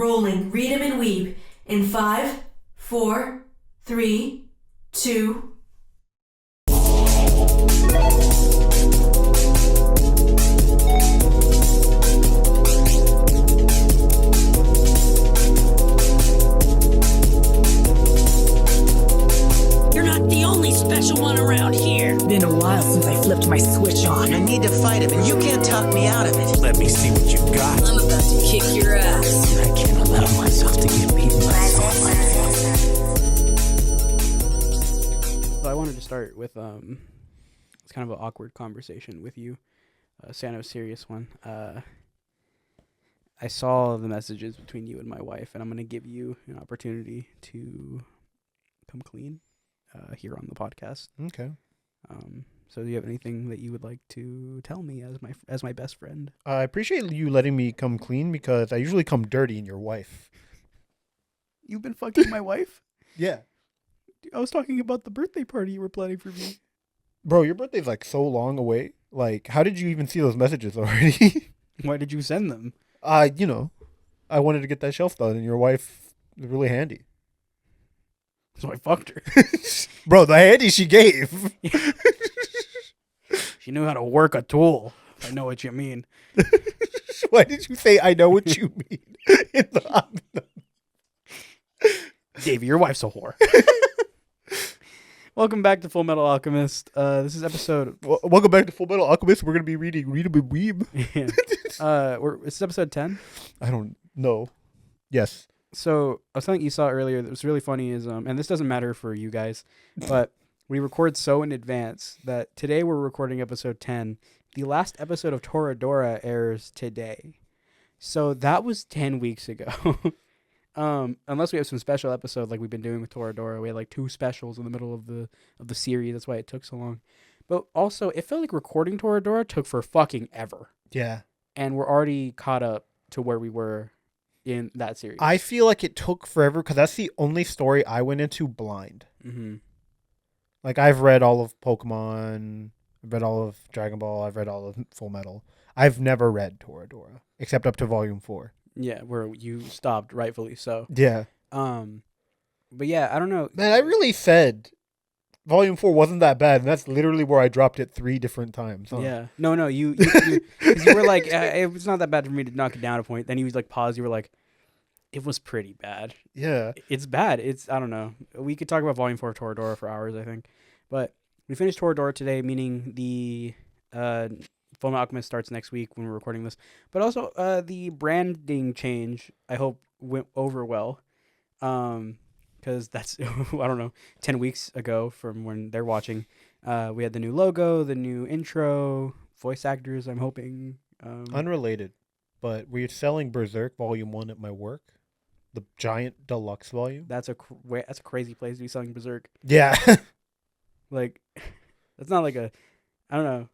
rolling Read 'em and Weeb in 5, 4, 3, 2... You're not the only special one around here. Been a while since I flipped my switch on. I need to fight him, and you can't talk me out of it. Let me see what you got. I'm about to kick your ass. I can't allow myself to get beaten by someone. So I wanted to start with it's kind of an awkward conversation with you, a serious one. I saw the messages between you and my wife, and I'm going to give you an opportunity to come clean here on the podcast. Okay. So do you have anything that you would like to tell me as my best friend? I appreciate you letting me come clean because I usually come dirty in your wife. You've been fucking my wife? Yeah. I was talking about the birthday party you were planning for me. Bro, your birthday's like so long away. Like, how did you even see those messages already? Why did you send them? I wanted to get that shelf done, and your wife is really handy. So I fucked her. Bro, the handy she gave. She knew how to work a tool. I know what you mean. Why did you say I know what you mean? Davie, your wife's a whore. Welcome back to Full Metal Alchemist. This is episode... Welcome back to Full Metal Alchemist. We're going to be reading Em and Weeb. Yeah. This is episode 10. I don't know. Yes. So I was telling Esau earlier that was really funny is, and this doesn't matter for you guys, but we record so in advance that today we're recording episode 10. The last episode of Toradora airs today. So that was 10 weeks ago. Unless we have some special episode like we've been doing with Toradora. We had like 2 specials in the middle of the series. That's why it took so long. But also, it felt like recording Toradora took for fucking ever. Yeah. And we're already caught up to where we were in that series. I feel like it took forever because that's the only story I went into blind. Mm-hmm. Like, I've read all of Pokemon, I've read all of Dragon Ball, I've read all of Full Metal. I've never read Toradora, except up to Volume 4. Yeah, where you stopped, rightfully so. Yeah. But yeah, I don't know. Man, I really said Volume 4 wasn't that bad, and that's literally where I dropped it 3 different times. Huh? Yeah. No, you 'cause you were like, it was not that bad for me to knock it down a point. Then you was like, pause, you were like, it was pretty bad. Yeah. It's bad. I don't know. We could talk about Volume 4 of Toradora for hours, I think. But we finished Toradora today, meaning the Full Metal Alchemist starts next week when we're recording this. But also the branding change, I hope, went over well. Because that's, I don't know, 10 weeks ago from when they're watching. We had the new logo, the new intro, voice actors, I'm hoping. Unrelated, but we're selling Berserk Volume 1 at my work. The giant deluxe volume. That's a crazy place to be selling Berserk. Yeah. Like, that's not like I don't know.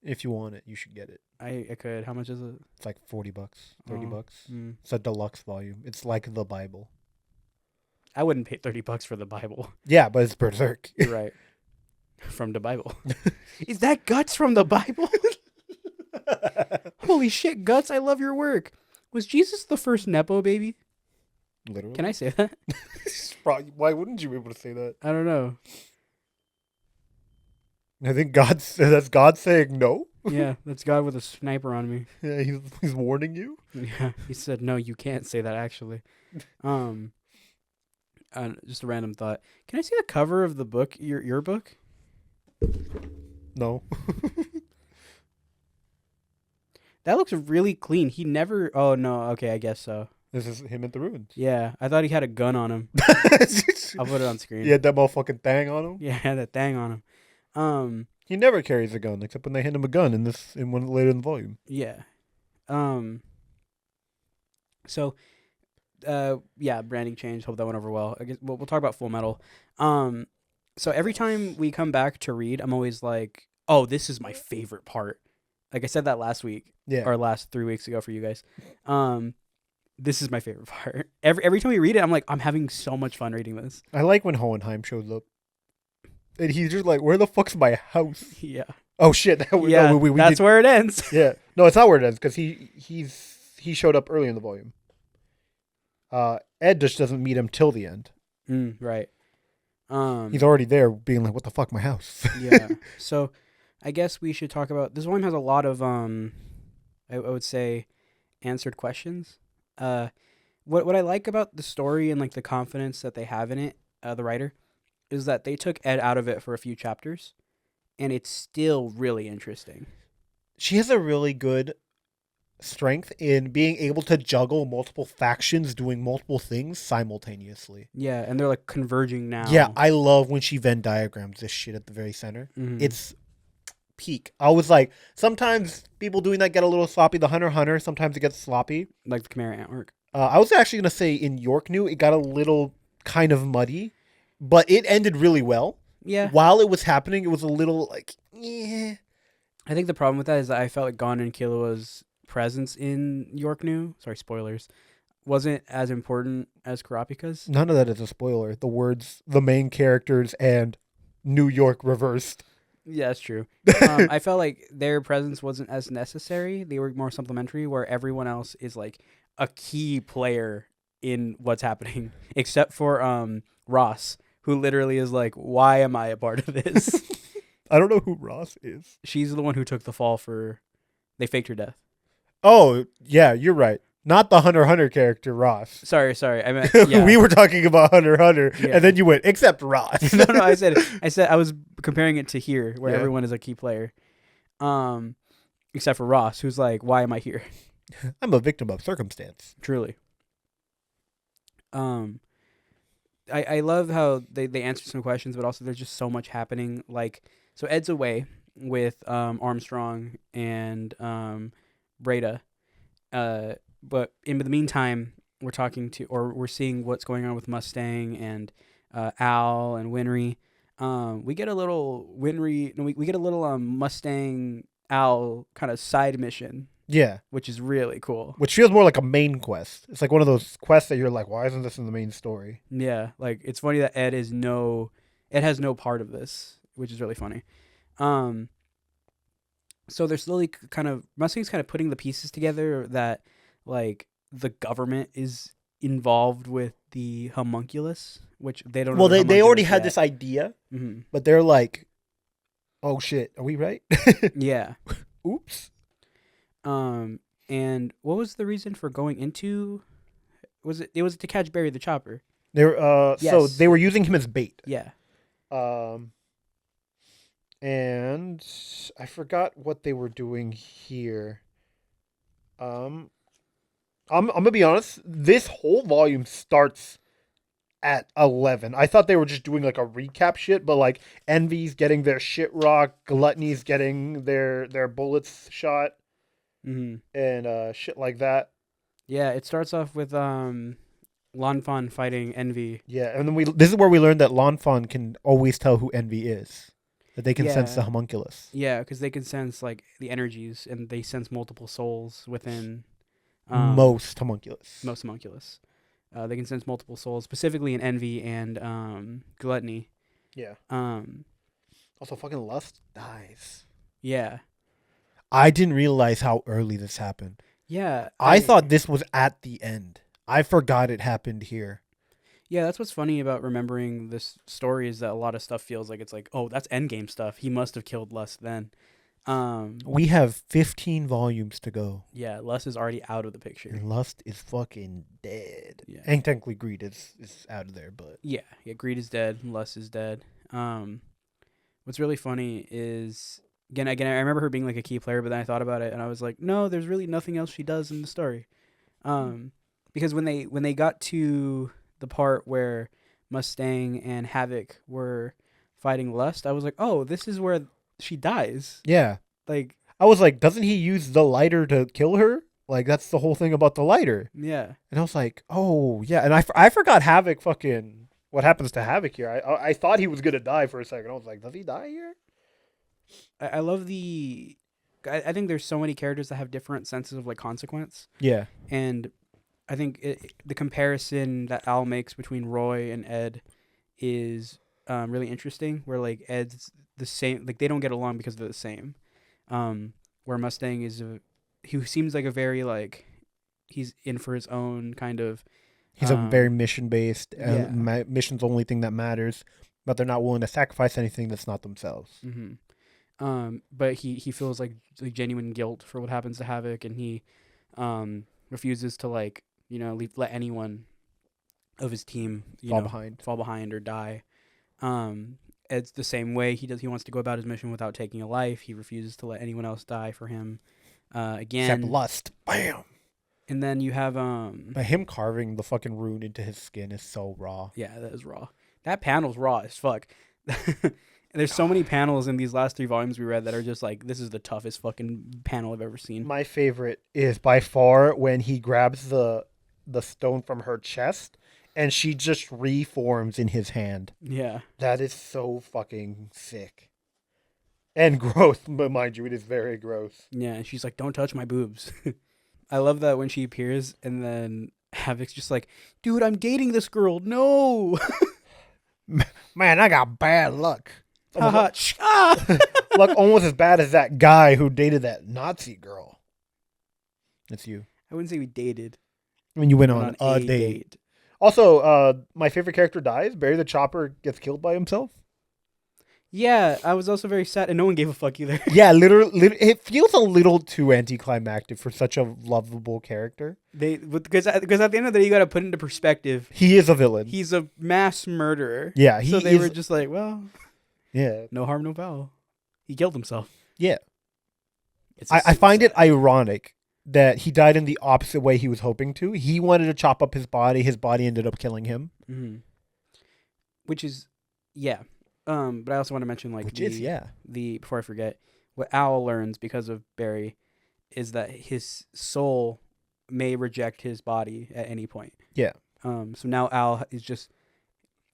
If you want it, you should get it. I could. How much is it? It's like $40, $30. Mm. It's a deluxe volume. It's like the Bible. I wouldn't pay $30 for the Bible. Yeah, but it's Berserk. You're right. From the Bible. Is that Guts from the Bible? Holy shit, Guts, I love your work. Was Jesus the first Nepo baby? Literally. Can I say that? Why wouldn't you be able to say that? I don't know. I think that's God saying no. Yeah, that's God with a sniper on me. Yeah, he's warning you. Yeah, he said, no, you can't say that, actually. Just a random thought. Can I see the cover of the book, your book? No. That looks really clean. He never... Oh, no. Okay, I guess so. This is him at the ruins. Yeah, I thought he had a gun on him. I'll put it on screen. He had that motherfucking thing on him? Yeah, he had that thing on him. He never carries a gun, except when they hand him a gun in one later in the volume. Yeah. So, yeah, branding change. Hope that went over well. I guess we'll talk about Full Metal. So every time we come back to read, I'm always like, oh, this is my favorite part. Like I said that last week. Yeah. Or last 3 weeks ago for you guys. This is my favorite part. Every time we read it, I'm like, I'm having so much fun reading this. I like when Hohenheim shows up. And he's just like, where the fuck's my house? Yeah. Oh, shit. Yeah, we that's where it ends. Yeah. No, it's not where it ends, because he showed up early in the volume. Ed just doesn't meet him till the end. Right. He's already there, being like, "What the fuck, my house?" Yeah. So, I guess we should talk about this volume has a lot of I would say, answered questions. What I like about the story and like the confidence that they have in it, the writer, is that they took Ed out of it for a few chapters, and it's still really interesting. She has a really good strength in being able to juggle multiple factions doing multiple things simultaneously. Yeah, and they're like converging now. Yeah, I love when she Venn diagrams this shit at the very center. Mhm. It's peak. I was like, sometimes people doing that get a little sloppy. The Hunter x Hunter, sometimes it gets sloppy. Like the Chimera Antwork. I was actually going to say in York New, it got a little kind of muddy, but it ended really well. Yeah. While it was happening, it was a little like, yeah. I think the problem with that is that I felt like Gon and Killua's presence in York New, sorry, spoilers, wasn't as important as Kurapika's. None of that is a spoiler. The words, the main characters, and New York reversed. Yeah, that's true. I felt like their presence wasn't as necessary. They were more supplementary, where everyone else is like a key player in what's happening, except for Ross, who literally is like, "Why am I a part of this?" I don't know who Ross is. She's the one who took the fall for. They faked her death. Oh, yeah, you're right. Not the Hunter x Hunter character, Ross. Sorry. I meant yeah. We were talking about Hunter x Hunter, Yeah. and then you went, except Ross. no. I said I was comparing it to here, where Yeah. everyone is a key player, except for Ross, who's like, "Why am I here?" I'm a victim of circumstance. Truly. I love how they answer some questions, but also there's just so much happening. Like, so Ed's away with Armstrong and Breda, but in the meantime, we're seeing what's going on with Mustang and Al and Winry. We get a little Winry. No, we get a little Mustang Al kind of side mission. Yeah. Which is really cool. Which feels more like a main quest. It's like one of those quests that you're like, why isn't this in the main story? Yeah, like it's funny that Ed has no part of this, which is really funny. So they're slowly Mustang's kind of putting the pieces together that like the government is involved with the homunculus, which they don't know. Well, the they already homunculus had yet. this idea, Mhm. but they're like, oh shit, are we right? Yeah. Oops. And what was the reason for going into? It was to catch Barry the Chopper. They're so Yes. they were using him as bait. Yeah. And I forgot what they were doing here. I'm gonna be honest. This whole volume starts at 11. I thought they were just doing like a recap shit, but like Envy's getting their shit rocked, Gluttony's getting their bullets shot, and shit like that. Yeah, it starts off with Lanfan fighting Envy. Yeah, and then this is where we learned that Lanfan can always tell who Envy is. That they can sense the Yeah. homunculus. Yeah, because they can sense like the energies, and they sense multiple souls within Most homunculus. most homunculus. They can sense multiple souls, specifically in Envy and Gluttony. Yeah. Um, Also, fucking Lust dies. yeah, I didn't realize how early this happened. yeah. I thought this was at the end. I forgot it happened here. Yeah, that's what's funny about remembering this story is that a lot of stuff feels like it's like, oh, that's endgame stuff. He must have killed Lust then. We have 15 volumes to go. Yeah, Lust is already out of the picture. And Lust is fucking dead. Yeah. And technically Greed is out of there, but... Yeah, Greed is dead. Lust is dead. What's really funny is again, I remember her being like a key player, but then I thought about it and I was like, no, there's really nothing else she does in the story. Because when they got to the part where Mustang and Havoc were fighting Lust, I was like, oh, this is where she dies. Yeah. Like, I was like, doesn't he use the lighter to kill her? Like, that's the whole thing about the lighter. yeah. And I was like, oh, yeah. And I forgot Havoc fucking... What happens to Havoc here? I thought he was going to die for a second. I was like, does he die here? I love I think there's so many characters that have different senses of like consequence. Yeah. And I think the comparison that Al makes between Roy and Ed is really interesting, where like Ed's the same, like they don't get along because they're the same. Where Mustang is he seems like a very like he's in for his own kind of He's a very mission based. yeah. Mission's the only thing that matters, but they're not willing to sacrifice anything that's not themselves. But he feels like genuine guilt for what happens to Havoc, and he refuses to let anyone of his team fall behind or die. It's the same way he wants to go about his mission without taking a life. He refuses to let anyone else die for him. Again, Except lust. Bam. And then you have But him carving the fucking rune into his skin is so raw. Yeah, that is raw. That panel's raw as fuck. There's so many panels in these last 3 volumes we read that are just like, this is the toughest fucking panel I've ever seen. My favorite is by far when he grabs the stone from her chest and she just reforms in his hand. Yeah. That is so fucking sick. And gross, but mind you, it is very gross. Yeah, and she's like, don't touch my boobs. I love that when she appears and then Havoc's just like, dude, I'm dating this girl. No. Man, I got bad luck. Haha. Luck almost as bad as that guy who dated that Nazi girl. That's you. I wouldn't say we dated. I mean, you went on a date. Also, my favorite character dies. Barry the Chopper gets killed by himself. Yeah, I was also very sad, and no one gave a fuck either. Yeah, literally, it feels a little too anticlimactic for such a lovable character. Because at the end of the day, you got to put into perspective. He is a villain. He's a mass murderer. Yeah, so they were just like, well, yeah, no harm, no foul. He killed himself. Yeah, I find it ironic that he died in the opposite way he was hoping to. He wanted to chop up his body. His body ended up killing him. Mm-hmm. Which is, yeah. But I also want to mention before I forget, what Al learns because of Barry is that his soul may reject his body at any point. Yeah. So now Al is just,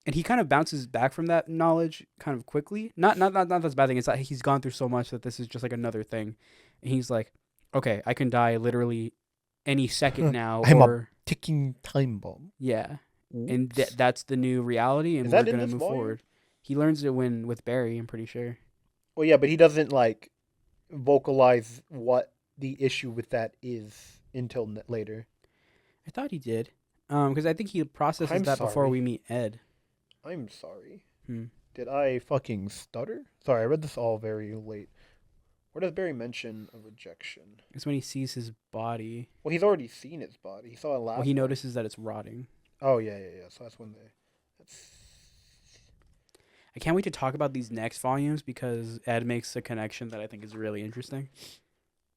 and he kind of bounces back from that knowledge kind of quickly. Not that's a bad thing. It's like he's gone through so much that this is just like another thing. And he's like, okay, I can die literally any second now. I'm a ticking time bomb. Yeah. Oops. And that's the new reality, and we're going to move forward. He learns it with Barry, I'm pretty sure. Well, yeah, but he doesn't vocalize what the issue with that is until later. I thought he did, because I think he processes before we meet Ed. I'm sorry. Did I fucking stutter? Sorry, I read this all very late. Where does Barry mention a rejection? It's when he sees his body. Well, he's already seen his body. He saw it last. Well, he notices that it's rotting. Oh yeah. So that's when I can't wait to talk about these next volumes because Ed makes a connection that I think is really interesting.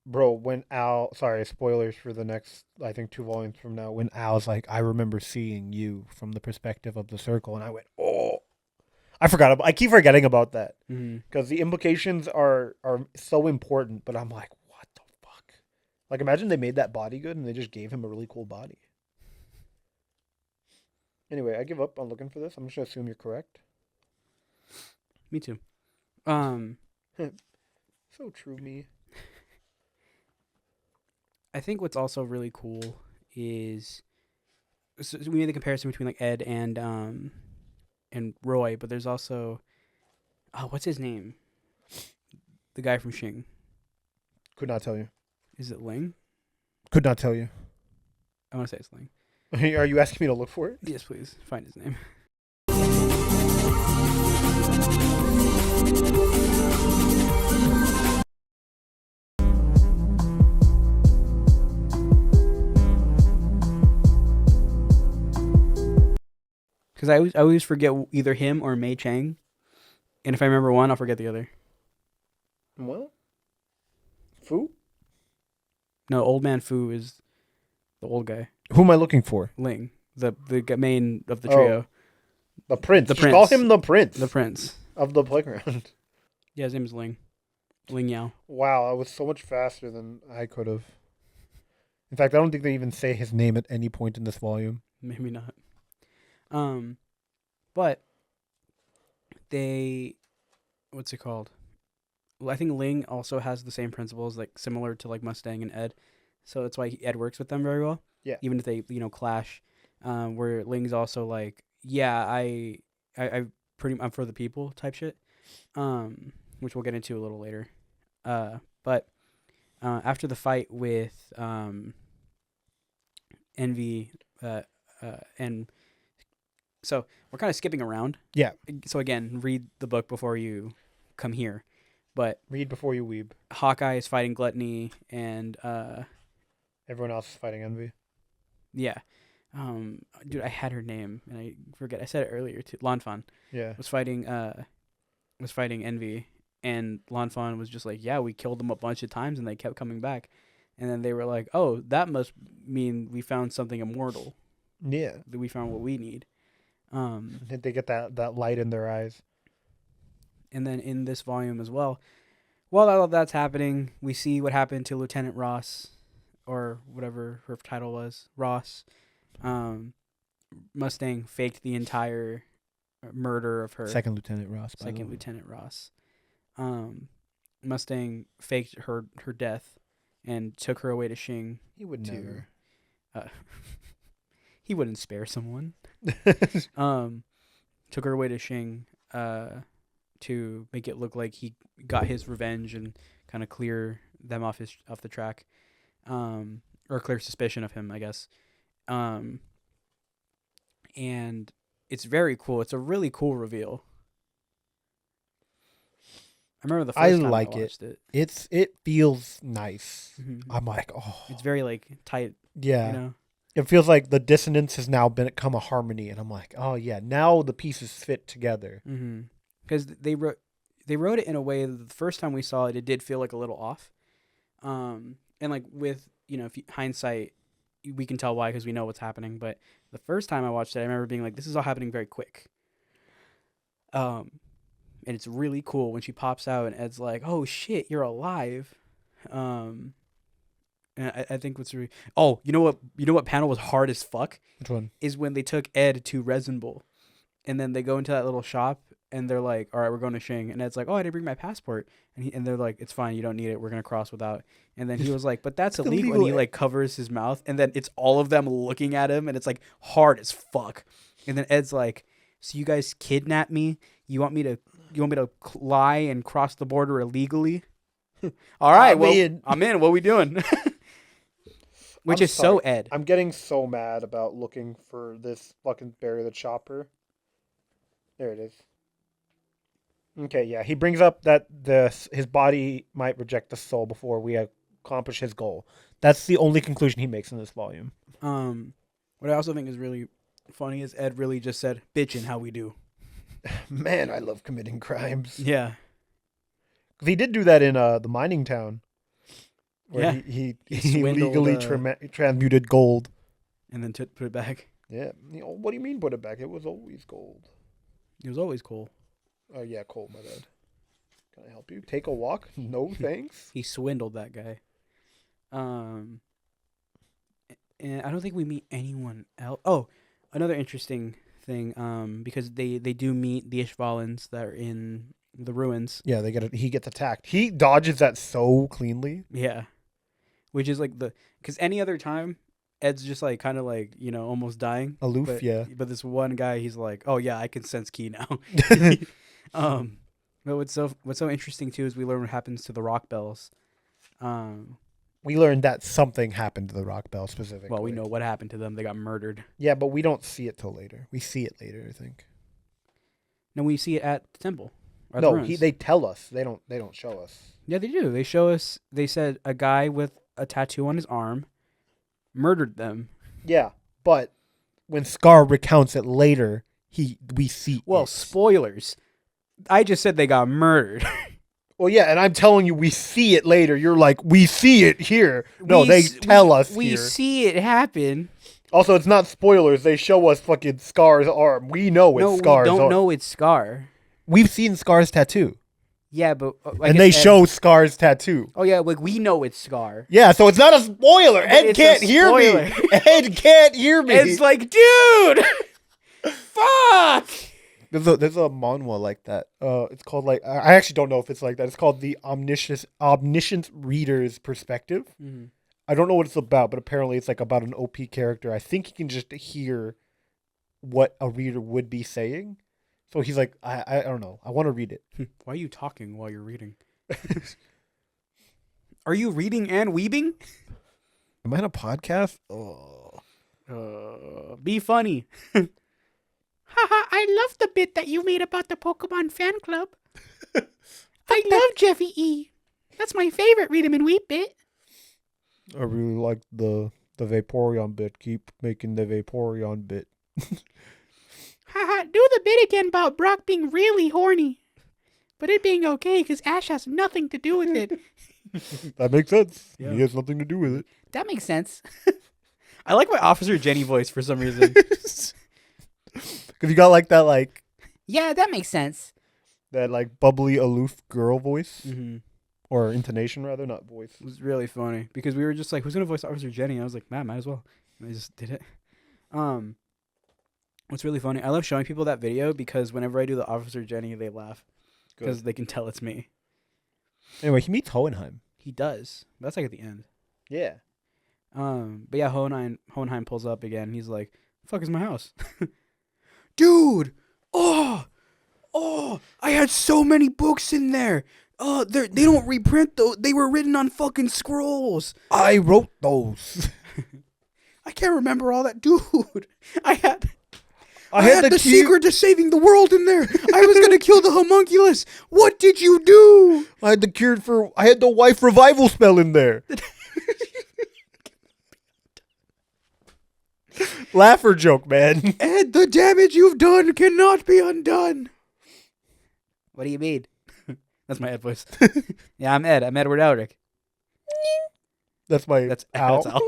Bro, when Al... Sorry, spoilers for the next, I think, 2 volumes from now. When Al's like, I remember seeing you from the perspective of the circle. And I went, oh. I keep forgetting about that. Because the implications are so important. But I'm like, what the fuck? Like, imagine they made that body good and they just gave him a really cool body. Anyway, I give up on looking for this. I'm just going to assume you're correct. Me too. So true, me. I think what's also really cool is we made the comparison between Ed and Roy, but there's also what's his name? The guy from Shing. Could not tell you. Is it Ling? Could not tell you. I want to say it's Ling. Are you asking me to look for it? Yes, please. Find his name. Because I always forget either him or Mei Chang. And if I remember one, I'll forget the other. Well, Fu? No, Old Man Fu is the old guy. Who am I looking for? Ling, the main of the trio. The prince. The prince. Call him the prince. The prince. Of the playground. Yeah, his name is Ling. Ling Yao. Wow, I was so much faster than I could have. In fact, I don't think they even say his name at any point in this volume. Maybe not. But what's it called? Well, I think Ling also has the same principles, similar to Mustang and Ed. So that's why Ed works with them very well. Yeah. Even if they, clash. Where Ling's also I'm for the people type shit. Which we'll get into a little later. But after the fight with Envy, and so we're kind of skipping around. Yeah. So again, read the book before you come here. But Read before you weeb. Hawkeye is fighting Gluttony, and Everyone else is fighting Envy. yeah, dude, I had her name and I forget. I said it earlier too. Lanfan Yeah. was fighting Envy, and Lanfan was just like, yeah, we killed them a bunch of times and they kept coming back, and then they were like, oh, that must mean we found something immortal. Yeah. That we found what we need. They get that light in their eyes. And then in this volume as well, while all of that's happening, we see what happened to Lieutenant Ross, or whatever her title was, Ross. Mustang faked the entire murder of her. Second Lieutenant Ross. Second Lieutenant Ross. Mustang faked her death and took her away to Shing. He would to, never. He wouldn't spare someone. Took her away to Shing to make it look like he got his revenge and kind of clear them off the track, or clear suspicion of him, I guess. And it's very cool. It's a really cool reveal. I remember the first time I watched it. It feels nice. Mm-hmm. I'm like, oh. It's very like tight. Yeah. You know? It feels like the dissonance has now become a harmony, and I'm like, oh yeah, now the pieces fit together. Mm-hmm. Because they wrote it in a way that the first time we saw it, it did feel like a little off. And like with, hindsight, we can tell why because we know what's happening. But the first time I watched it, I remember being like, this is all happening very quick. And it's really cool when she pops out and Ed's like, oh shit, you're alive. And I think what's really... Oh, you know what panel was hard as fuck? Which one? Is when they took Ed to Resin Bowl. And then they go into that little shop and they're like, all right, we're going to Shing. And Ed's like, oh, I didn't bring my passport. And they're like, it's fine, you don't need it. We're going to cross without. And then he was like, but that's illegal. And he like covers his mouth. And then it's all of them looking at him and it's like hard as fuck. And then Ed's like, so you guys kidnapped me? You want me to lie and cross the border illegally? All right, I'm in. What are we doing? Which is so Ed. I'm getting so mad about looking for this fucking Bury the Chopper. There it is. Okay, yeah. He brings up that his body might reject the soul before we accomplish his goal. That's the only conclusion he makes in this volume. What I also think is really funny is Ed really just said, bitchin' how we do. Man, I love committing crimes. Yeah. He did do that in the mining town. Where Yeah. He swindled, legally transmuted gold. And then put it back. Yeah. What do you mean put it back? It was always gold. It was always cool. Oh, yeah, coal, my bad. Can I help you? Take a walk? No, thanks. He swindled that guy. And I don't think we meet anyone else. Oh, another interesting thing, because they do meet the Ishvalans that are in the ruins. Yeah, he gets attacked. He dodges that so cleanly. Yeah. Which is like because any other time, Ed's just like kind of like, almost dying. Aloof, but, yeah. But this one guy, he's like, oh yeah, I can sense ki now. But what's so interesting too is we learn what happens to the rock bells. We learned that something happened to the rock bell specifically. Well, we know what happened to them. They got murdered. Yeah, but we don't see it till later. We see it later, I think. No, we see it at the temple. No, they tell us. They don't show us. Yeah, they do. They show us. They said a guy with a tattoo on his arm murdered them. Yeah, but when Scar recounts it later, we see. Well, spoilers. I just said they got murdered. Well, yeah, and I'm telling you, we see it later. You're like, we see it here. No, they tell us we here. See it happen. Also, it's not spoilers. They show us fucking Scar's arm. We know it's Scar's arm. We don't know it's Scar. We've seen Scar's tattoo. Yeah, but and they show Scar's tattoo. Oh yeah, like we know it's Scar. Yeah, so it's not a spoiler. Ed can't hear me. Ed can't hear me. Ed's like, dude, fuck. There's a manhwa like that. It's called like I actually don't know if it's like that. It's called the Omniscient Reader's Perspective. Mm-hmm. I don't know what it's about, but apparently it's like about an OP character. I think he can just hear what a reader would be saying. So he's like, I don't know. I want to read it. Why are you talking while you're reading? Are you reading and weebing? Am I on a podcast? Oh. Be funny. Haha, I love the bit that you made about the Pokemon fan club. I love Jeffy E. That's my favorite Read 'em and Weep bit. I really like the Vaporeon bit. Keep making the Vaporeon bit. Haha, do the bit again about Brock being really horny. But it being okay because Ash has nothing to do with it. That makes sense. Yeah. He has nothing to do with it. That makes sense. I like my Officer Jenny voice for some reason. Because you got like that, like, Yeah, that makes sense. that like bubbly, aloof girl voice. Mm-hmm. Or intonation, rather, not voice. It was really funny because we were just like, who's going to voice Officer Jenny? And I was like, man, might as well. And I just did it. What's really funny, I love showing people that video because whenever I do the Officer Jenny, they laugh because they can tell it's me. Anyway, he meets Hohenheim. He does. That's like at the end. Yeah. But yeah, Hohenheim pulls up again. He's like, fuck is my house? Dude! Oh, I had so many books in there. They don't reprint those. They were written on fucking scrolls. I wrote those. I can't remember all that. Dude, I had the the key- secret to saving the world in there. I was going to kill the homunculus. What did you do? I had the wife revival spell in there. Laugher joke, man. Ed, the damage you've done cannot be undone. What do you mean? That's my Ed voice. Yeah, I'm Ed. I'm Edward Elric. That's Al. That's Al.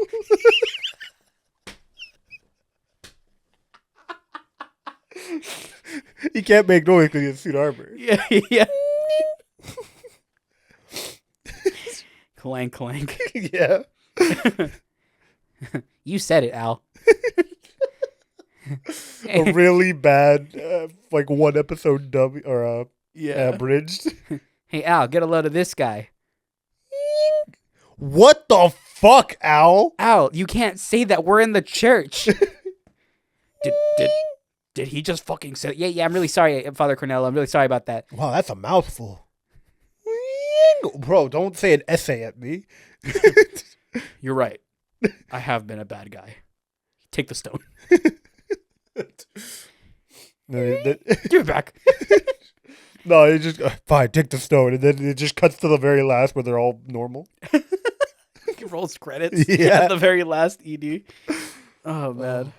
He can't make noise because he has suit armor. Yeah. Clank, clank. Yeah. You said it, Al. A really bad, like one episode dub or Yeah. abridged. Hey, Al, get a load of this guy. What the fuck, Al? Al, you can't say that. We're in the church. Did he just fucking say? Yeah. I'm really sorry, Father Cornell. I'm really sorry about that. Wow, that's a mouthful. Bro, don't say an essay at me. You're right. I have been a bad guy. Take the stone. Give it back. No, it just fine. Take the stone, and then it just cuts to the very last where they're all normal. It rolls credits. Yeah. At the very last ED. Oh man.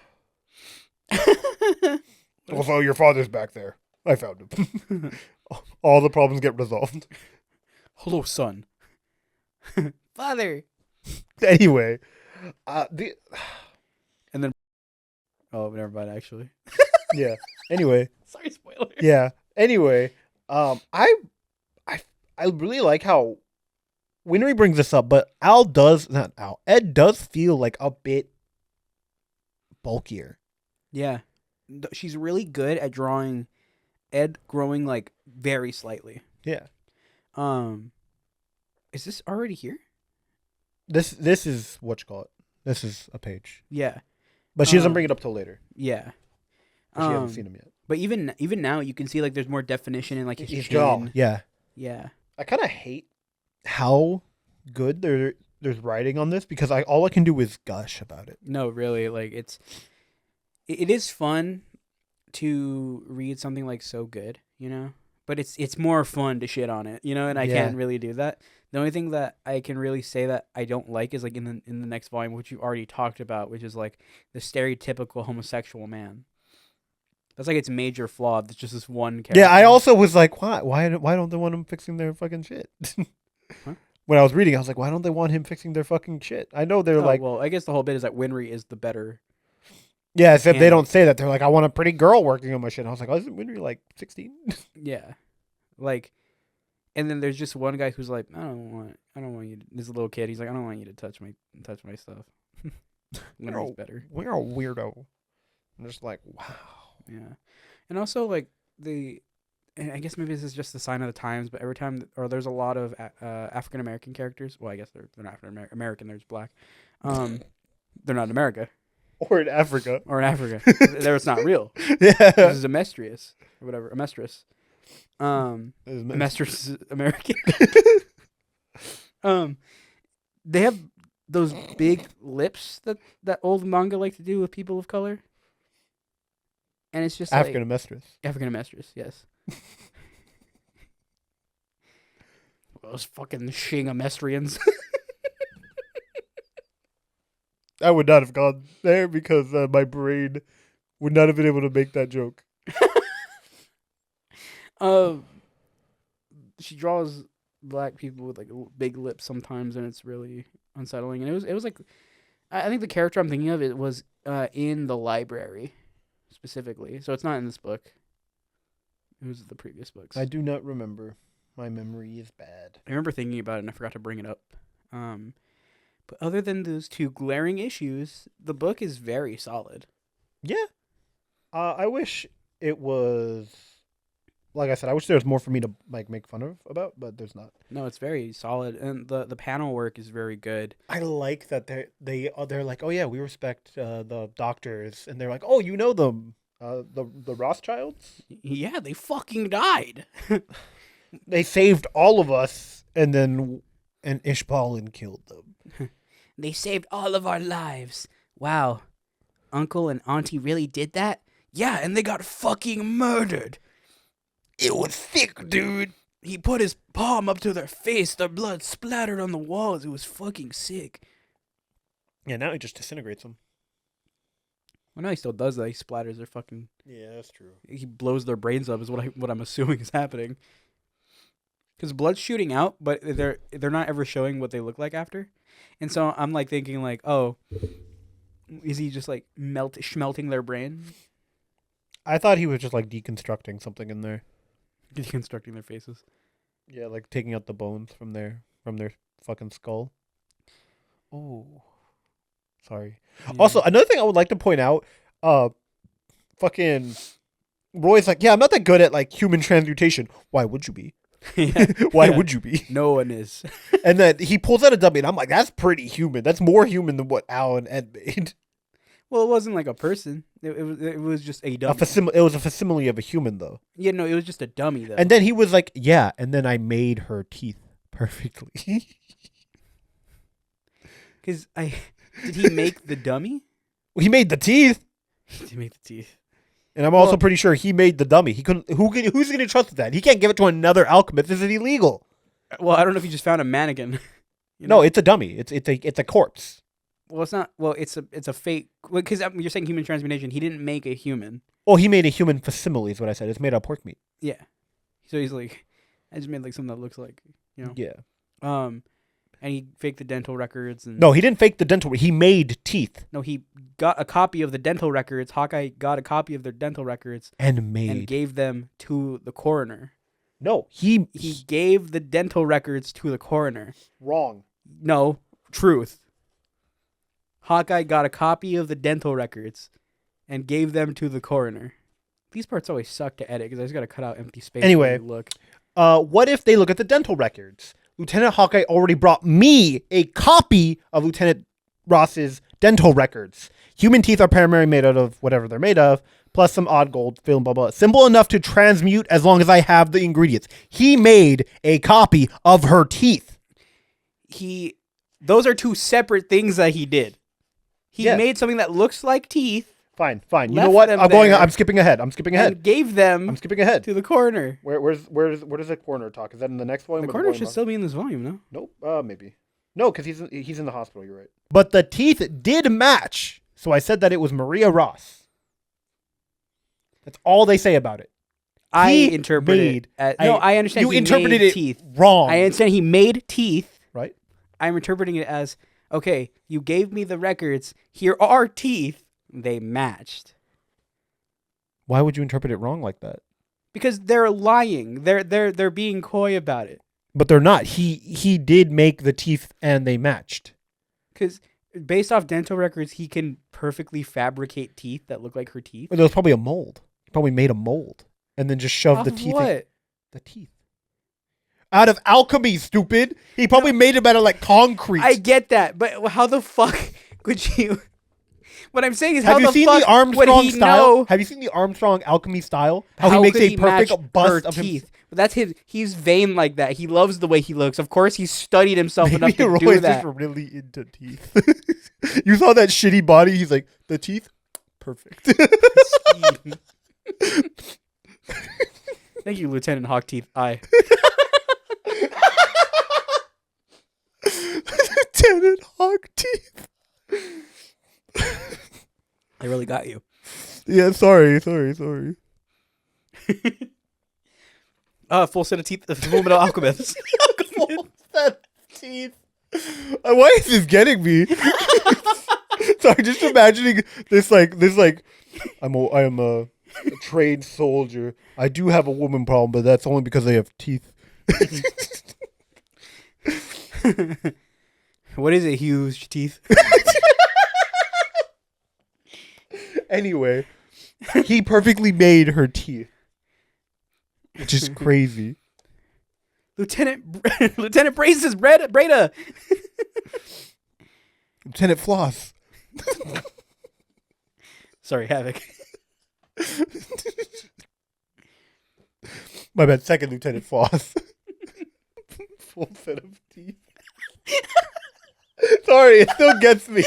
Also, your father's back there. I found him. All the problems get resolved. Hello, son. Father. Anyway, And then. Oh, never mind. Actually. yeah. Anyway, Sorry, spoiler. yeah. Anyway, I really like how Winry brings this up, but Ed does feel like a bit bulkier. Yeah. She's really good at drawing Ed growing like very slightly. Yeah. Is this already here? This is what you call it. This is a page, Yeah. but she doesn't bring it up till later. Yeah. She hasn't seen him yet. But even now, you can see like there's more definition in like his His chin. jaw. Yeah. Yeah. I kind of hate how good there's writing on this because all I can do is gush about it. No, really, like it is fun to read something like so good, you know. But it's more fun to shit on it, you know. And I can't really do that. The only thing that I can really say that I don't like is like in the next volume, which you already talked about, which is like the stereotypical homosexual man. That's like its major flaw. It's just this one character. Yeah, I also was like, why don't they want him fixing their fucking shit? Huh? When I was reading, I was like, why don't they want him fixing their fucking shit? I know they're like, well, I guess the whole bit is that Winry is the better. yeah, except they and- don't say that. They're like, I want a pretty girl working on my shit. I was like, oh, isn't Winry like 16? Yeah, like, and then there's just one guy who's like, I don't want you. This little kid, he's like, I don't want you to touch my stuff. Winry's better. We're a weirdo. I'm just like, wow. Yeah, and also like and I guess maybe this is just the sign of the times, but every time, or there's a lot of African American characters. Well, I guess they're not African American. They're just black. They're not in America Or in Africa. or in Africa. There, it's not real. Yeah. This is a Mestrius or whatever. A Mestress. Mestress is American. They have those big lips that old manga like to do with people of color. And it's just African Mistress. African Mistress, yes. Those fucking Shingamestrians. I would not have gone there because my brain would not have been able to make that joke. She draws black people with like big lips sometimes, and it's really unsettling. And it was like, I think the character I'm thinking of, it was in the library specifically, so it's not in this book. It was the previous books. I do not remember. My memory is bad. I remember thinking about it, and I forgot to bring it up. But other than those two glaring issues, the book is very solid. Yeah. I wish it was, like I said, I wish there was more for me to like make fun of about, but there's not. No, it's very solid, and the panel work is very good. I like that they're like, oh yeah, we respect the doctors, and they're like, oh, you know them, the Rothschilds. Yeah, they fucking died. They saved all of us, and Ishbalin killed them. They saved all of our lives. Wow, Uncle and Auntie really did that? Yeah, and they got fucking murdered. It was thick, dude. He put his palm up to their face. Their blood splattered on the walls. It was fucking sick. Yeah, now he just disintegrates them. Well, no, he still does that. He splatters their fucking... Yeah, that's true. He blows their brains up is what I'm assuming is happening. Because blood's shooting out, but they're not ever showing what they look like after. And so I'm like thinking like, oh, is he just like schmelting their brain? I thought he was just like deconstructing something in there. Deconstructing their faces. Yeah, like taking out the bones from their fucking skull. Oh, sorry. Yeah. Also, another thing I would like to point out, fucking Roy's like, yeah, I'm not that good at like human transmutation. Why would you be? Yeah. Why Yeah. would you be? No one is. And then he pulls out a dummy, and I'm like, that's pretty human. That's more human than what Al and Ed made. Well, it wasn't like a person. It was just a dummy. It was a facsimile of a human, though. Yeah, no, it was just a dummy though. And then he was like, yeah, and then I made her teeth perfectly. Because did he make the dummy? He made the teeth. He did make the teeth. And I'm also pretty sure he made the dummy. He couldn't. Who's going to trust that? He can't give it to another alchemist. This is illegal. Well, I don't know if he just found a mannequin. No, it's a dummy. It's a corpse. Well, it's not. Well, it's a fake. Because you're saying human transmutation. He didn't make a human. Oh, he made a human facsimile. Is what I said. It's made out of pork meat. Yeah. So he's like, I just made like something that looks like, Yeah. And he faked the dental records and No, he didn't fake the dental. He made teeth no, he got a copy of the dental records. Hawkeye got a copy of their dental records and made. and gave them to the coroner. No, he Gave the dental records to the coroner. wrong. No, truth. Hawkeye got a copy of the dental records and gave them to the coroner. These parts always suck to edit because I just got to cut out empty space. Anyway, look. What if they look at the dental records? Lieutenant Hawkeye already brought me a copy of Lieutenant Ross's dental records. Human teeth are primarily made out of whatever they're made of, plus some odd gold, film, blah, blah. Simple enough to transmute as long as I have the ingredients. He made a copy of her teeth. Those are two separate things that he did. He Yeah. made something that looks like teeth. Fine. You Left know what? them I'm there. skipping ahead. And gave them I'm skipping ahead. to the coroner. Where does the coroner talk? Is that in the next volume? The or coroner volume should up? still be in this volume, no? Nope. Maybe. No, because he's in the hospital. You're right. But the teeth did match, so I said that it was Maria Ross. That's all they say about it. I He interpreted made I understand. You he interpreted made it teeth. wrong. I understand he made teeth. Right? I'm interpreting it as, okay, you gave me the records. Here are teeth. They matched. Why would you interpret it wrong like that? Because they're lying. They're being coy about it. But they're not. He did make the teeth and they matched. Because based off dental records, he can perfectly fabricate teeth that look like her teeth. But there was probably a mold. He probably made a mold and then just shoved Off the of teeth. what? The teeth. Out of alchemy, stupid. He probably made them out of like concrete. I get that, but how the fuck could you? What I'm saying is, how Have you the seen fuck the Armstrong would he style? know? Have you seen the Armstrong alchemy style? How he How makes could a he match perfect bust her of teeth? him. But that's his. He's vain like that. He loves the way he looks. Of course, he studied himself enough Maybe to Roy do is that. just really into teeth. You saw that shitty body? He's like, the teeth? Perfect. Thank you, Lieutenant Hawk Teeth. Eye. Lieutenant Hawk Teeth. I really got you. Yeah, sorry. Full set of teeth. Full Metal Alchemist. Full set of teeth. Why is this getting me? Sorry, just imagining this like I am a trained soldier. I do have a woman problem, but that's only because I have teeth. What is it? Huge teeth. Anyway, he perfectly made her teeth, which is crazy. Lieutenant Braces Breda. Lieutenant Floss. Sorry, Havoc. My bad. Second Lieutenant Floss. Full set of teeth. Sorry, it still gets me.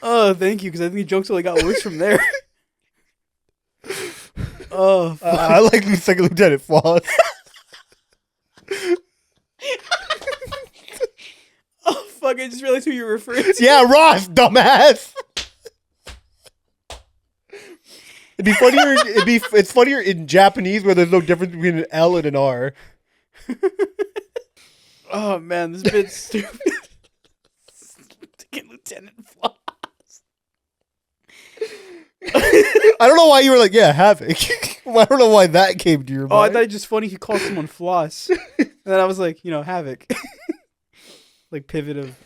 Oh, thank you, because I think the jokes only got worse from there. Oh, fuck. I like the second Lieutenant Floss. Oh, fuck, I just realized who you're referring to. Yeah, Ross, dumbass. It's funnier in Japanese where there's no difference between an L and an R. Oh, man, this bit's stupid. Get Lieutenant Floss. I don't know why you were like, yeah, Havoc. I don't know why that came to your mind. Oh, I thought it was just funny he called someone Floss. And then I was like, Havoc. Like pivot of,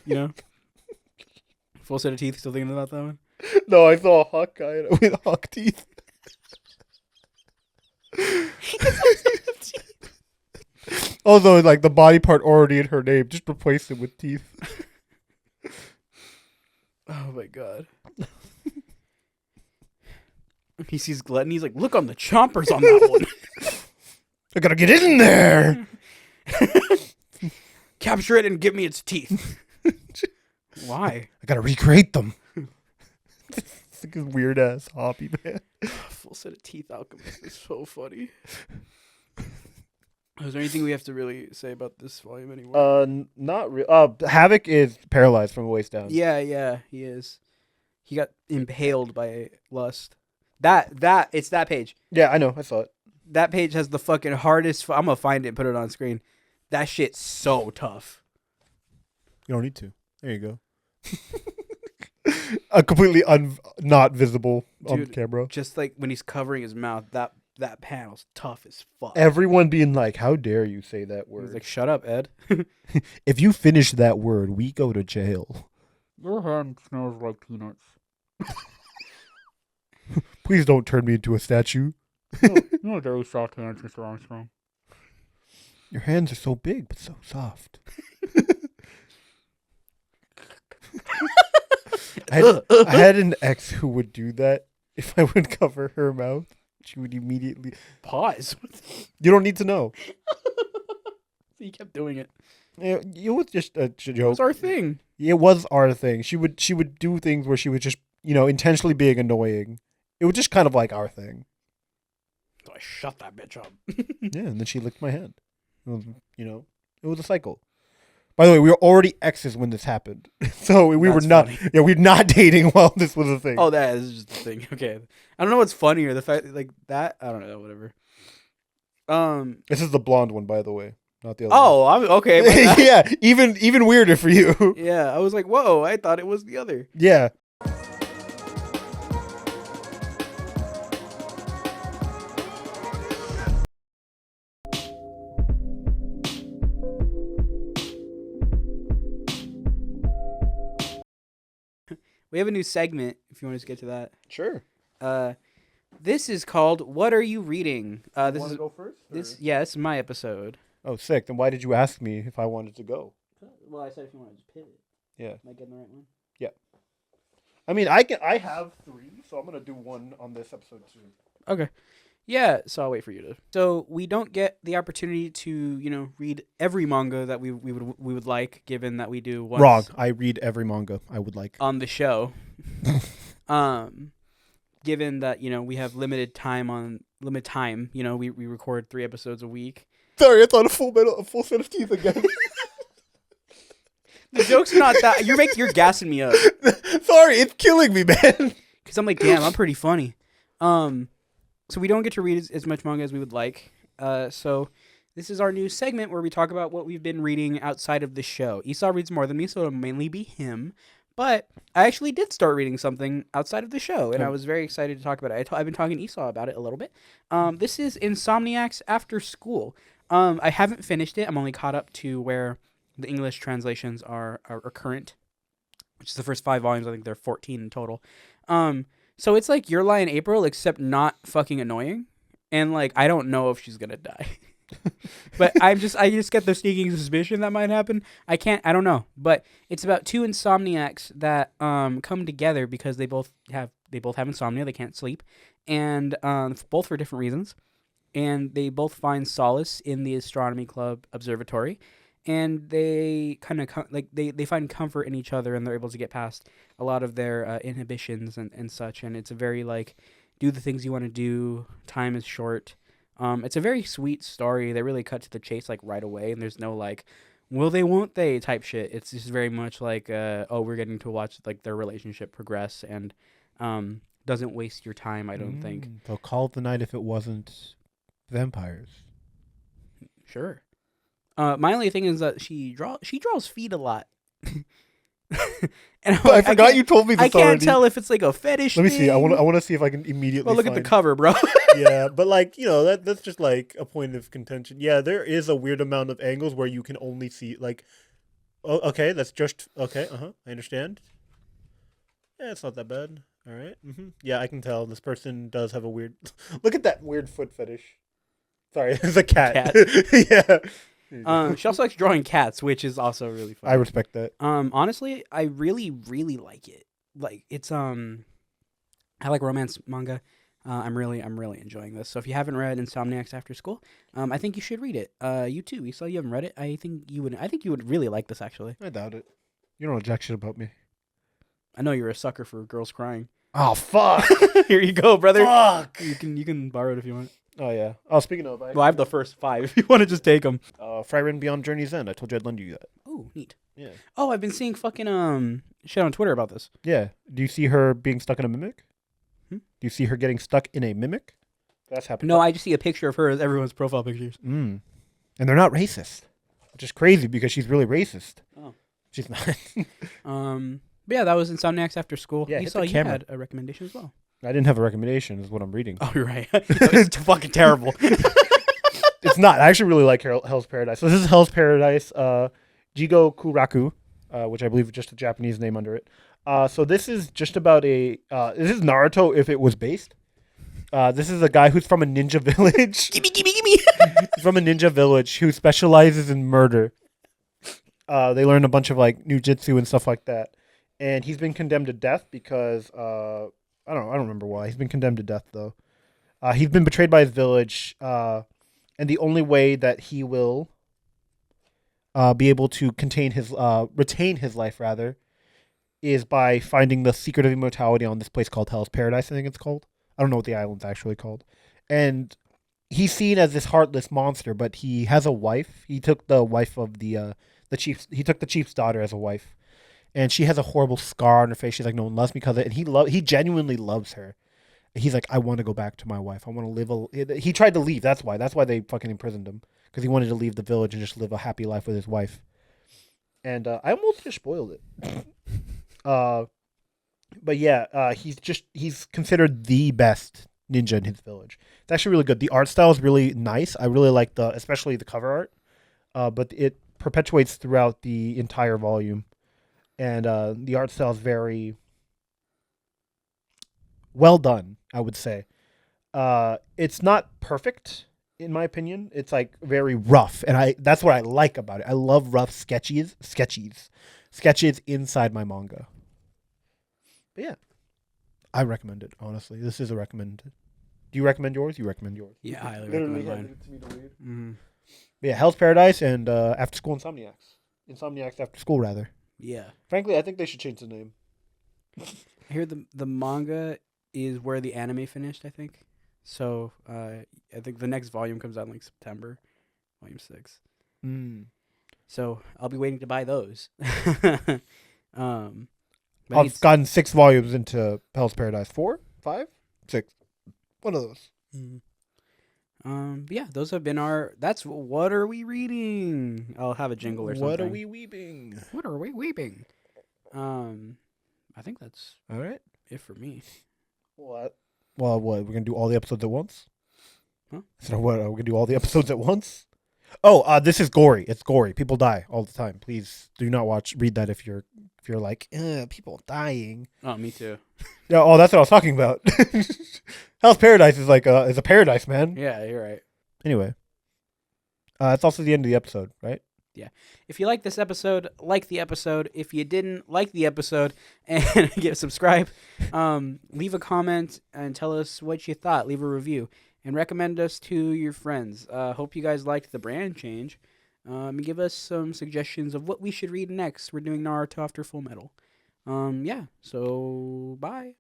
full set of teeth. Still thinking about that one? No, I saw a hawk guy with hawk teeth. Also, like the body part already in her name, just replace it with teeth. Oh my god. He sees Glutton. He's like, look on the chompers on that one. I gotta get in there. Capture it and give me its teeth. Why? I gotta recreate them. It's like a weird ass hobby, man. Full set of teeth alchemist is so funny. Is there anything we have to really say about this volume anymore? Not real. Havoc is paralyzed from the waist down. Yeah, he is. He got impaled by lust. It's that page. Yeah, I know. I saw it. That page has the fucking hardest. I'm gonna find it and put it on screen. That shit's so tough. You don't need to. There you go. Completely not visible on camera. Just like when he's covering his mouth, that panel's tough as fuck. Everyone being like, "How dare you say that word?" He's like, "Shut up, Ed." If you finish that word, we go to jail. Your hand smells like peanuts. Please don't turn me into a statue. You know, very soft hands, Mr. Armstrong. Your hands are so big, but so soft. I had an ex who would do that. If I would cover her mouth, she would immediately pause. You don't need to know. He kept doing it. Yeah, it was just a joke. It was our thing. It was our thing. She would do things where she would just, intentionally being annoying. It was just kind of like our thing. So I shut that bitch up. Yeah, and then she licked my hand. It was, it was a cycle. By the way, we were already exes when this happened, so we were not. Funny. Yeah, we were not dating while this was a thing. Oh, that is just the thing. Okay, I don't know what's funnier, the fact like that. I don't know. Whatever. This is the blonde one, by the way, not the other. Oh, I'm okay. Yeah, even weirder for you. Yeah, I was like, whoa! I thought it was the other. Yeah. We have a new segment. If you want to get to that, Sure. This is called "What Are You Reading?" This Want is to go first? this. Yeah, this is my episode. Oh, sick. Then why did you ask me if I wanted to go? Well, I said if you want to just pivot. Yeah. Am I getting the right one? Yeah. I mean, I have 3, so I'm gonna do one on this episode too. Okay. Yeah, so I'll wait for you to. So we don't get the opportunity to, read every manga that we would like, given that we do once Wrong. I read every manga I would like. on the show. Given that we have limited time, we record 3 episodes a week. Sorry, it's on a full set of teeth again. The joke's not that you're gassing me up. Sorry, it's killing me, man. Because I'm like, damn, I'm pretty funny. So we don't get to read as much manga as we would like. So this is our new segment where we talk about what we've been reading outside of the show. Esau reads more than me, so it'll mainly be him. But I actually did start reading something outside of the show, and I was very excited to talk about it. I've been talking to Esau about it a little bit. This is Insomniac's After School. I haven't finished it. I'm only caught up to where the English translations are current, which is the first 5 volumes. I think there are 14 in total. So it's like Your Lie in April, except not fucking annoying. And like, I don't know if she's going to die. But I just get the sneaking suspicion that might happen. I don't know. But it's about 2 insomniacs that come together because they both have insomnia. They can't sleep. And both for different reasons. And they both find solace in the astronomy club observatory. And they kind of they find comfort in each other, and they're able to get past a lot of their inhibitions and such. And it's a very do the things you want to do. Time is short. It's a very sweet story. They really cut to the chase right away, and there's no will they, won't they type shit. It's just very much we're getting to watch their relationship progress, and doesn't waste your time. I don't think. So call it the night if it wasn't vampires. Sure. My only thing is that she draws feet a lot. And I forgot you told me this already. I can't already. tell if it's a fetish. Let me see. thing. I want to see if I can immediately. Well, look at the cover, bro. Yeah, but that's just a point of contention. Yeah, there is a weird amount of angles where you can only see oh, okay, that's just okay. I understand. Yeah, it's not that bad. All right. Yeah, I can tell this person does have a weird. Look at that weird foot fetish. Sorry, it's a cat. Yeah. She also likes drawing cats, which is also really fun. I respect that. Honestly, I really, really like it. It's I like romance manga. I'm really enjoying this. So if you haven't read Insomniac's After School, I think you should read it. You too, Esau, you haven't read it. I think you would really like this, actually. I doubt it. You don't know jack shit about me. I know you're a sucker for girls crying. Oh fuck! Here you go, brother. Fuck! You can borrow it if you want. Oh yeah. Oh, speaking of, Well, I have the first 5 if you want to just take them. Frieren Beyond Journey's End. I told you I'd lend you that. Oh, neat. Yeah. Oh, I've been seeing fucking shit on Twitter about this. Yeah. Do you see her being stuck in a mimic? Hmm? Do you see her getting stuck in a mimic? That's happening. No, I just see a picture of her as everyone's profile pictures. And they're not racist, which is crazy because she's really racist. Oh. She's not. But yeah, that was Insomniacs After School. Yeah, You hit saw the you camera. had a recommendation as well. I didn't have a recommendation, is what I'm reading. Oh, you're right. It's fucking terrible. It's not. I actually really like Hell's Paradise. So this is Hell's Paradise, Jigo Kuraku, which I believe is just a Japanese name under it. So this is just about this is Naruto if it was based. This is a guy who's from a ninja village. Gimme. He's from a ninja village who specializes in murder. They learn a bunch of new jutsu and stuff like that. And he's been condemned to death because I don't remember why. He's been condemned to death though. He's been betrayed by his village, and the only way that he will be able to retain his life rather, is by finding the secret of immortality on this place called Hell's Paradise. I think it's called. I don't know what the island's actually called. And he's seen as this heartless monster, but he has a wife. He took the wife of the chief. He took the chief's daughter as a wife. And she has a horrible scar on her face. She's like, no one loves me because of it. And he genuinely loves her. He's like, I want to go back to my wife. I want to live he tried to leave. That's why they fucking imprisoned him. Because he wanted to leave the village and just live a happy life with his wife. And I almost just spoiled it. But yeah, he's considered the best ninja in his village. It's actually really good. The art style is really nice. I really like especially the cover art. But it perpetuates throughout the entire volume. And the art style is very well done, I would say. It's not perfect, in my opinion. It's very rough, and that's what I like about it. I love rough sketches inside my manga. But yeah, I recommend it. Honestly, this is a recommended. Do you recommend yours? You recommend yours. Yeah, I highly Literally recommend handed mine. it to me to read. Mm-hmm. But yeah, Hell's Paradise and After School Insomniacs. Insomniacs After School, rather. Yeah. Frankly, I think they should change the name. I hear the manga is where the anime finished, I think. So I think the next volume comes out in like September, volume 6. So I'll be waiting to buy those. But I've gotten 6 volumes into Hell's Paradise. 4? 5? 6. One of those. But yeah, those have been that's what are we reading? I'll have a jingle or something. What are we weeping? What are we weeping? I think that's All right. it for me. What? Well, what? We're gonna do all the episodes at once? Huh? So what? Are we gonna do all the episodes at once? Oh, this is gory. It's gory. People die all the time. Please do not read that if you're like, people dying. Oh, me too. Yeah. Oh, that's what I was talking about. Hell's Paradise is like is a paradise, man. Yeah, you're right. Anyway, it's also the end of the episode, right? Yeah. If you like this episode, like the episode. If you didn't like the episode, and subscribe, leave a comment and tell us what you thought. Leave a review and recommend us to your friends. Hope you guys liked the brand change. And give us some suggestions of what we should read next. We're doing Naruto after Full Metal. Yeah. So bye.